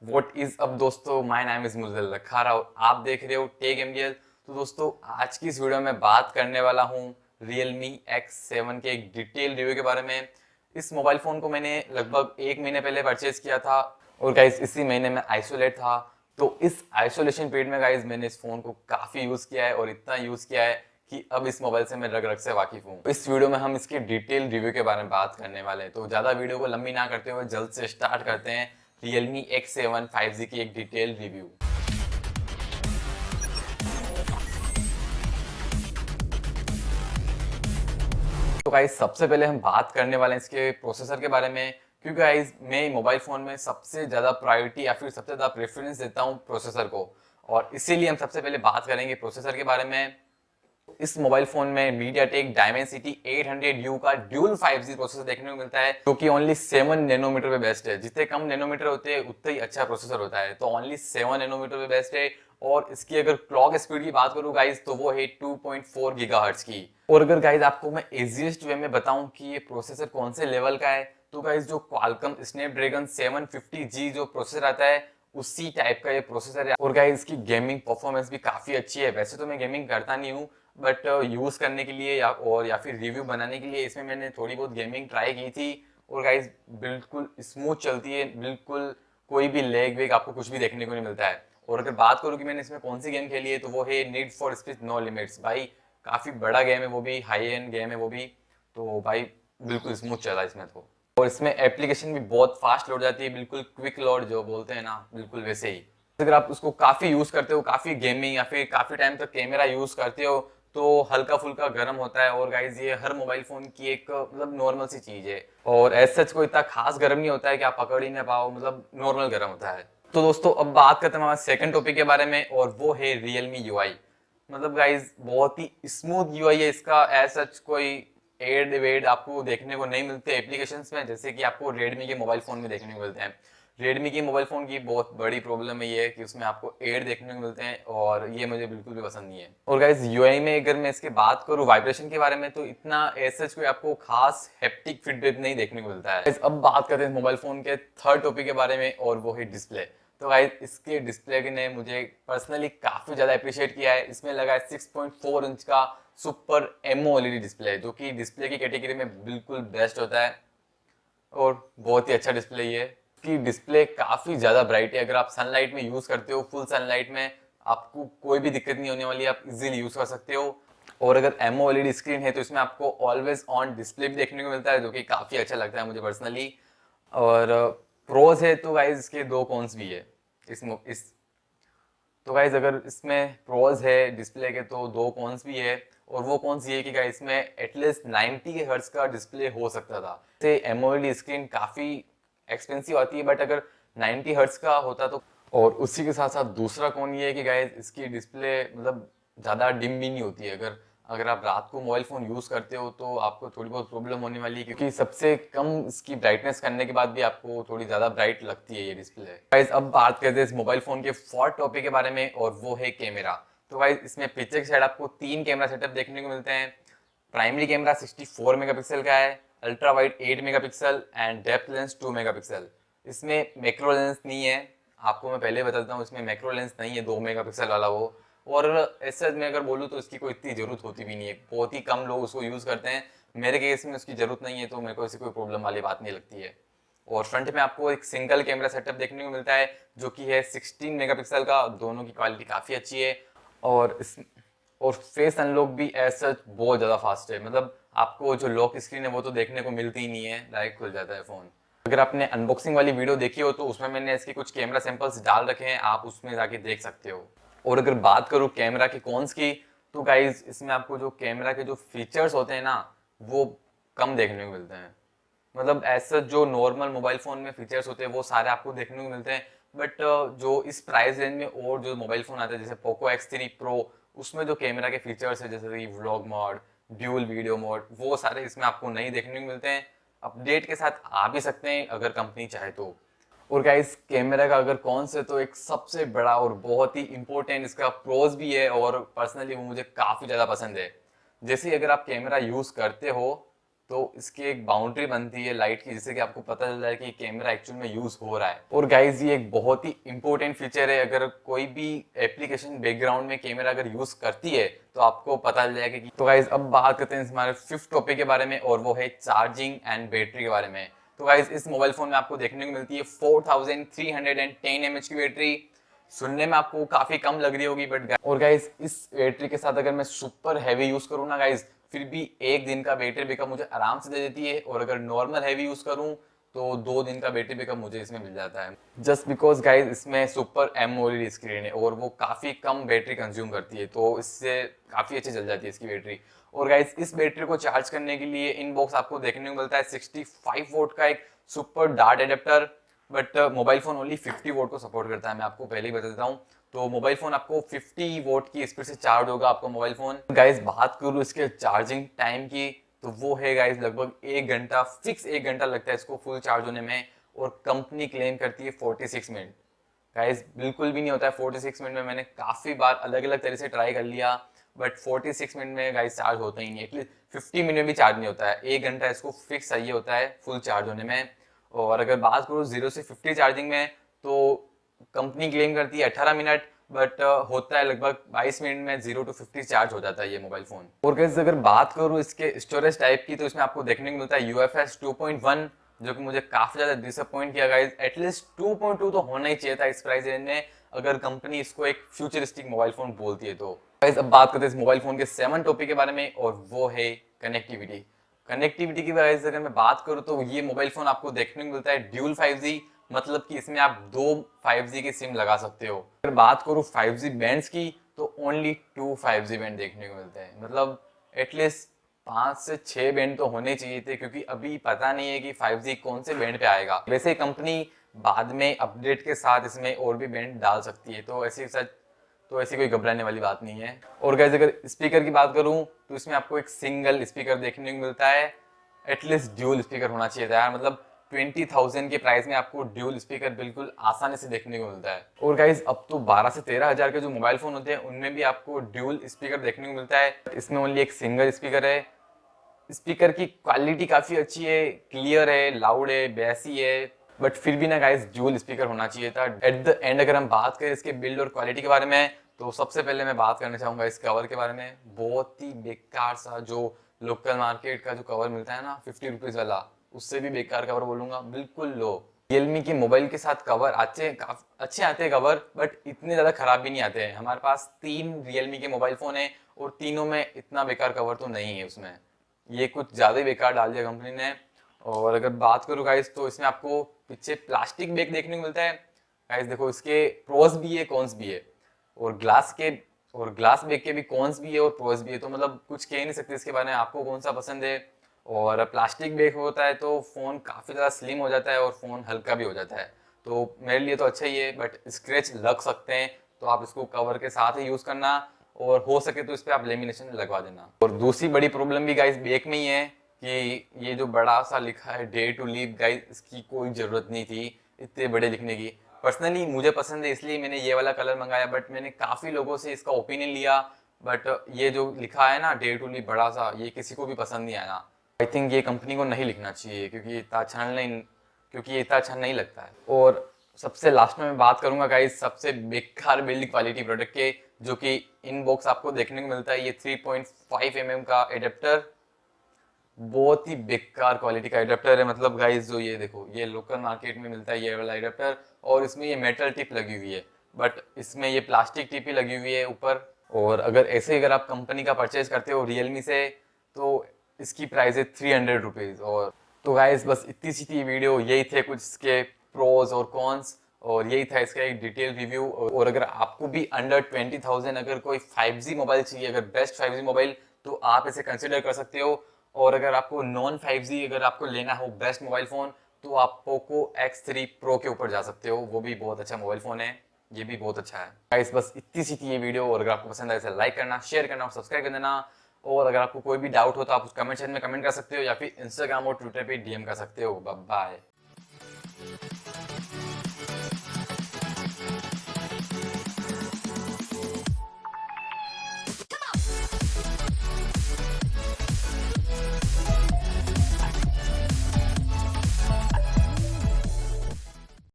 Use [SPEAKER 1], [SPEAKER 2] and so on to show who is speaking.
[SPEAKER 1] What is अब दोस्तों, my name is मुर्लेedhar Lakhara और आप देख रहे हो टेक M.D.L। तो दोस्तों आज की इस वीडियो में बात करने वाला हूँ Realme X7 के एक डिटेल रिव्यू के बारे में। इस मोबाइल फोन को मैंने लगभग एक महीने पहले परचेज किया था और गाइस इसी महीने में आइसोलेट था। तो इस आइसोलेशन पीरियड में गाइस मैंने इस फोन को काफी यूज किया है और इतना यूज किया है कि अब इस मोबाइल से मैं रग रग से वाकिफ हूँ। इस वीडियो में हम इसके डिटेल रिव्यू के बारे में बात करने वाले हैं, तो ज्यादा वीडियो को लंबी ना करते हुए जल्द से स्टार्ट करते हैं Realme X7 5G की एक डिटेल रिव्यू। तो गाइस सबसे पहले हम बात करने वाले हैं इसके प्रोसेसर के बारे में, क्योंकि गाइस मैं मोबाइल फोन में सबसे ज्यादा प्रायोरिटी या फिर सबसे ज्यादा प्रेफरेंस देता हूं प्रोसेसर को, और इसीलिए हम सबसे पहले बात करेंगे प्रोसेसर के बारे में। इस मोबाइल फोन में MediaTek Dimensity 800U का ड्यूल 5G प्रोसेसर देखने को मिलता है, जो कि ओनली 7 नैनोमीटर पे बेस्ट है। जितने कम नैनोमीटर होते हैं उतना ही अच्छा प्रोसेसर होता है, तो ओनली 7 नैनोमीटर पे बेस्ट है। और इसकी अगर क्लॉक स्पीड की बात करूं गाइस तो वो है 2.4 गीगाहर्ट्ज की। और अगर गाइस आपको मैं इजीएस्ट वे में बताऊं कि ये प्रोसेसर कौन से लेवल का है, तो गाइस जो Qualcomm Snapdragon 750G जो प्रोसेसर आता है उसी टाइप का ये प्रोसेसर है। और गाइस इसकी गेमिंग परफॉर्मेंस भी काफी अच्छी है। वैसे तो मैं गेमिंग करता नहीं हूँ, बट यूज करने के लिए या फिर रिव्यू बनाने के लिए इसमें मैंने थोड़ी बहुत गेमिंग ट्राई की थी और गाइस बिल्कुल स्मूथ चलती है, बिल्कुल कोई भी लैग वेग आपको कुछ भी देखने को नहीं मिलता है। और अगर बात करूँ कि मैंने इसमें कौन सी गेम खेली है, तो वो है need for speed no limits. भाई काफी बड़ा गेम है, वो भी हाई एंड गेम है वो भी, तो भाई बिल्कुल स्मूथ चला इसमें तो। और इसमें एप्लीकेशन भी बहुत फास्ट लोड जाती है, बिल्कुल क्विक लोड जो बोलते हैं ना, बिल्कुल वैसे ही। अगर आप उसको काफी यूज करते हो, काफी गेमिंग या फिर काफी टाइम तक कैमरा यूज करते हो, तो हल्का फुल्का गर्म होता है। और गाइज ये हर मोबाइल फोन की एक मतलब नॉर्मल सी चीज है, और एज सच कोई इतना खास गर्म नहीं होता है कि आप पकड़ ही ना पाओ, मतलब नॉर्मल गर्म होता है। तो दोस्तों अब बात करते हैं हमारे सेकंड टॉपिक के बारे में, और वो है Realme UI। मतलब गाइज बहुत ही स्मूथ UI है इसका। एज सच कोई एड वेड आपको देखने को नहीं मिलते एप्लीकेशंस में, जैसे कि आपको रेडमी के मोबाइल फोन में देखने को मिलते हैं। रेडमी की मोबाइल फोन की बहुत बड़ी प्रॉब्लम है ये कि उसमें आपको एड देखने को मिलते हैं, और ये मुझे बिल्कुल भी पसंद नहीं है। और गाइस यूआई में अगर मैं इसके बात करूँ वाइब्रेशन के बारे में, तो इतना एज कोई आपको खास हैप्टिक फीडबैक नहीं देखने को मिलता है। अब बात करते हैं मोबाइल फोन के थर्ड टॉपिक के बारे में, और वो है डिस्प्ले। तो गाइस इसके डिस्प्ले ने मुझे पर्सनली काफी ज्यादा अप्रिशिएट किया है। इसमें लगा है 6.4 इंच का सुपर एमओएलईडी डिस्प्ले, जो कि डिस्प्ले की कैटेगरी में बिल्कुल बेस्ट होता है और बहुत ही अच्छा डिस्प्ले ही है। की डिस्प्ले काफी ज्यादा ब्राइट है। अगर आप सनलाइट में यूज करते हो, फुल सनलाइट में आपको कोई भी दिक्कत नहीं होने वाली, आप इजीली यूज कर सकते हो। और अगर एमओएलईडी स्क्रीन है तो इसमें आपको ऑलवेज ऑन डिस्प्ले भी देखने को मिलता है, जो कि काफी अच्छा लगता है मुझे पर्सनली। और प्रोज है तो गाइज इसके दो कॉन्स भी है इस तो गाइज अगर इसमें प्रोज है डिस्प्ले के तो दो कॉन्स भी है, और वो कॉन्स ये कि गाइज इसमें एटलीस्ट 90 हर्ट्ज का डिस्प्ले हो सकता था। से एमओएलईडी स्क्रीन काफी एक्सपेंसिव आती है, बट अगर 90 हर्ट्ज का होता तो। और उसी के साथ साथ दूसरा कौन ये है कि गाइस इसकी डिस्प्ले मतलब ज़्यादा डिम भी नहीं होती है। अगर अगर आप रात को मोबाइल फ़ोन यूज़ करते हो तो आपको थोड़ी बहुत प्रॉब्लम होने वाली है, क्योंकि सबसे कम इसकी ब्राइटनेस करने के बाद भी आपको थोड़ी ज़्यादा ब्राइट लगती है ये डिस्प्ले। गाइस अब बात करते हैं इस मोबाइल फ़ोन के फोर्थ टॉपिक के बारे में, और वो है कैमरा। तो गाइस इसमें पीछे की साइड आपको 3 कैमरा सेटअप देखने को मिलते हैं। प्राइमरी कैमरा 64 मेगापिक्सल का है, ultra wide 8 megapixel and depth lens 2 megapixel. इसमें मैक्रो लेंस नहीं है, आपको मैं पहले बताता हूँ, इसमें मैक्रो लेंस नहीं है 2 मेगापिक्सल वाला वो। और ऐसा मैं अगर बोलूँ तो इसकी कोई इतनी जरूरत होती भी नहीं है, बहुत ही कम लोग उसको यूज़ करते हैं। मेरे केस में उसकी जरूरत नहीं है, तो मेरे को ऐसी कोई प्रॉब्लम वाली बात नहीं लगती है। और फ्रंट में आपको एक सिंगल कैमरा सेटअप देखने को मिलता है, जो कि है 16 मेगापिक्सल का। दोनों की क्वालिटी काफ़ी अच्छी है, और फेस अनलॉक भी एज सच बहुत ज़्यादा फास्ट है। मतलब आपको जो लॉक स्क्रीन है वो तो देखने को मिलती ही नहीं है, डायरेक्ट खुल जाता है फ़ोन। अगर आपने अनबॉक्सिंग वाली वीडियो देखी हो तो उसमें मैंने इसके कुछ कैमरा सैंपल्स डाल रखे हैं, आप उसमें जाके देख सकते हो। और अगर बात करूँ कैमरा के कॉन्स की, तो गाइज इसमें आपको जो कैमरा के जो फीचर्स होते हैं ना, वो कम देखने को मिलते हैं। मतलब ऐसा जो नॉर्मल मोबाइल फ़ोन में फीचर्स होते हैं वो सारे आपको देखने को मिलते हैं, बट जो इस प्राइस रेंज में और जो मोबाइल फ़ोन आता है जैसे पोको X3 Pro, उसमें जो कैमरा के फीचर्स है जैसे कि vlog mode, dual video mode, वो सारे इसमें आपको नहीं देखने को मिलते हैं। अपडेट के साथ आ भी सकते हैं अगर कंपनी चाहे तो। और गाइस कैमरा का अगर कौन से, तो एक सबसे बड़ा और बहुत ही इंपॉर्टेंट इसका प्रोज भी है, और पर्सनली वो मुझे काफ़ी ज़्यादा पसंद है। जैसे अगर आप कैमरा यूज़ करते हो तो इसकी एक बाउंड्री बनती है लाइट की, जिससे कि आपको पता चल जाए कि कैमरा एक्चुअल में यूज हो रहा है। और गाइज ये एक बहुत ही इंपॉर्टेंट फीचर है, अगर कोई भी एप्लीकेशन बैकग्राउंड में कैमरा अगर यूज करती है तो आपको पता चल जाएगा कि। तो गाइज अब बात करते हैं हमारे फिफ्थ टॉपिक के बारे में, और वो है चार्जिंग एंड बैटरी के बारे में। तो गाइज इस मोबाइल फोन में आपको देखने को मिलती है 4310 mAh की बैटरी। सुनने में आपको काफी कम लग रही होगी, बट और गाइज इस बैटरी के साथ अगर मैं सुपर हैवी यूज करूँ ना गाइज, फिर भी एक दिन का बैटरी बैकअप मुझे आराम से दे देती है। और अगर नॉर्मल हैवी यूज करूँ तो 2 दिन का बैटरी बैकअप मुझे इसमें मिल जाता है, जस्ट बिकॉज गाइज इसमें सुपर एमोलेड स्क्रीन है और वो काफी कम बैटरी कंज्यूम करती है, तो इससे काफी अच्छी चल जाती है इसकी बैटरी। और गाइज इस बैटरी को चार्ज करने के लिए इन बॉक्स आपको देखने को मिलता है 65 वोट का एक super dart adapter, but mobile phone only 50 vote को सपोर्ट करता है, मैं आपको पहले ही बता देता हूँ। तो मोबाइल फोन आपको 50 वोट की स्पीड से चार्ज होगा आपका मोबाइल फोन। गाइज बात करूँ इसके चार्जिंग टाइम की, तो वो है गाइज लगभग 1 घंटा, फिक्स 1 घंटा लगता है इसको फुल चार्ज होने में, और कंपनी क्लेम करती है 46 मिनट। गाइज बिल्कुल भी नहीं होता है 46 मिनट में, मैंने काफी बार अलग अलग तरह से ट्राई कर लिया, बट 46 मिनट में गाइज चार्ज होता ही नहीं, एटलीस्ट 50 मिनट में भी चार्ज नहीं होता है। 1 घंटा इसको फिक्स चाहिए होता है फुल चार्ज होने में। और अगर बात करूँ 0 से 50 चार्जिंग में, तो कंपनी क्लेम करती है 18 मिनट, बट होता है लगभग 22 मिनट में 0 to 50 चार्ज हो जाता है ये मोबाइल फोन। और गाइस अगर बात करूँ इसके स्टोरेज टाइप की, तो इसमें आपको देखने को मिलता है UFS 2.1, जो कि मुझे काफी ज्यादा डिसअपॉइंट किया गाइस। एटलीस्ट 2.2 तो होना ही चाहिए था इस प्राइस रेंज में, अगर कंपनी इसको एक फ्यूचरिस्टिक मोबाइल फोन बोलती है तो। गाइस अब बात करते हैं इस मोबाइल फोन के 7 टॉपिक के बारे में, और वो है कनेक्टिविटी। कनेक्टिविटी की वजह से अगर मैं बात करूँ तो ये मोबाइल फोन आपको देखने को मिलता है ड्यूल 5G, मतलब कि इसमें आप 2 5G की सिम लगा सकते हो। अगर बात करूँ 5G बैंड्स की, तो ओनली 2 5G बैंड देखने को मिलते हैं, मतलब एटलीस्ट 5 से 6 बैंड तो होने चाहिए थे, क्योंकि अभी पता नहीं है कि 5G कौन से बैंड पे आएगा। वैसे कंपनी बाद में अपडेट के साथ इसमें और भी बैंड डाल सकती है, तो ऐसी कोई घबराने वाली बात नहीं है। और गाइस अगर स्पीकर की बात करूं, तो इसमें आपको एक सिंगल स्पीकर देखने को मिलता है, एटलीस्ट ड्यूल स्पीकर होना चाहिए था यार, मतलब 20,000 के प्राइस में आपको ड्यूल स्पीकर बिल्कुल आसानी से देखने को मिलता है। और गाइस अब तो 12 से 13 हजार के जो मोबाइल फोन होते हैं उनमें भी आपको ड्यूल स्पीकर देखने को मिलता है, इसमें ओनली एक सिंगल स्पीकर है। स्पीकर की क्वालिटी काफी अच्छी है, क्लियर है, लाउड है, बेसी है, बट फिर भी ना गाइस ड्यूल स्पीकर होना चाहिए था। एट द एंड अगर हम बात करें इसके बिल्ड और क्वालिटी के बारे में, तो सबसे पहले मैं बात करना चाहूंगा इस कवर के बारे में। बहुत ही बेकार सा जो लोकल मार्केट का जो कवर मिलता है ना 50 रुपीज वाला, उससे भी बेकार कवर बोलूंगा, बिल्कुल लो। रियलमी के मोबाइल के साथ कवर अच्छे आते हैं कवर, बट इतने ज्यादा खराब भी नहीं आते हैं। हमारे पास 3 रियलमी के मोबाइल फोन है और तीनों में इतना बेकार कवर तो नहीं है उसमें, ये कुछ ज्यादा ही बेकार डाल दिया कंपनी ने। और अगर बात करूँ गाइस, तो इसमें आपको पीछे प्लास्टिक बैग देखने को मिलता है। गाइस देखो इसके प्रोस भी है कॉन्स भी है, और ग्लास बैग के भी कॉन्स भी है और प्रोस भी है, तो मतलब कुछ कह नहीं सकते इसके बारे में, आपको कौन सा पसंद है। और प्लास्टिक बैग होता है तो फोन काफी ज्यादा स्लिम हो जाता है और फोन हल्का भी हो जाता है, तो मेरे लिए तो अच्छा ही है, बट स्क्रैच लग सकते हैं, तो आप इसको कवर के साथ ही यूज करना, और हो सके तो इस पे आप लेमिनेशन लगवा देना। और दूसरी बड़ी प्रॉब्लम भी गाइस बैग में ही है कि ये जो बड़ा सा लिखा है डे टू लीव, गाइस इसकी कोई जरूरत नहीं थी इतने बड़े लिखने की। पर्सनली मुझे पसंद है इसलिए मैंने ये वाला कलर मंगाया, बट मैंने काफी लोगों से इसका ओपिनियन लिया, बट ये जो लिखा है ना डे टू लीव बड़ा सा, ये किसी को भी पसंद नहीं आया। आई थिंक ये कंपनी को नहीं लिखना चाहिए, क्योंकि ये इतना अच्छा नहीं लगता है। और सबसे लास्ट में मैं बात करूंगा गाइस सबसे बेकार बिल्ड क्वालिटी प्रोडक्ट के, जो कि इन बॉक्स आपको देखने को मिलता है ये 3.5 mm का एडेप्टर। बहुत ही बेकार क्वालिटी का एडेप्टर है, मतलब गाइस जो ये देखो, ये लोकल मार्केट में मिलता है ये वाला एडेप्टर, और इसमें ये मेटल टिप लगी हुई है, बट इसमें ये प्लास्टिक टिप ही लगी हुई है ऊपर। और अगर आप कंपनी का परचेज करते हो रियलमी से, तो इसकी प्राइस है 300 रुपीज। और तो गाइस बस इतनी सी थी वीडियो, यही थे कुछ इसके प्रोज और कॉन्स, और यही था इसका एक डिटेल रिव्यू। और अगर आपको भी अंडर 20,000 अगर कोई 5G मोबाइल चाहिए, अगर बेस्ट 5G मोबाइल, तो आप इसे कंसिडर कर सकते हो। और अगर आपको नॉन 5G अगर आपको लेना हो बेस्ट मोबाइल फोन, तो आप पोको X3 Pro के ऊपर जा सकते हो, वो भी बहुत अच्छा मोबाइल फोन है, ये भी बहुत अच्छा है। गाइस बस इतनी सी थी ये वीडियो, और अगर आपको पसंद आए इसे लाइक करना, शेयर करना और सब्सक्राइब कर देना। और अगर आपको कोई भी डाउट हो तो आप कमेंट सेक्शन में कमेंट कर सकते हो, या फिर इंस्टाग्राम और ट्विटर पे DM कर सकते हो। Bye bye.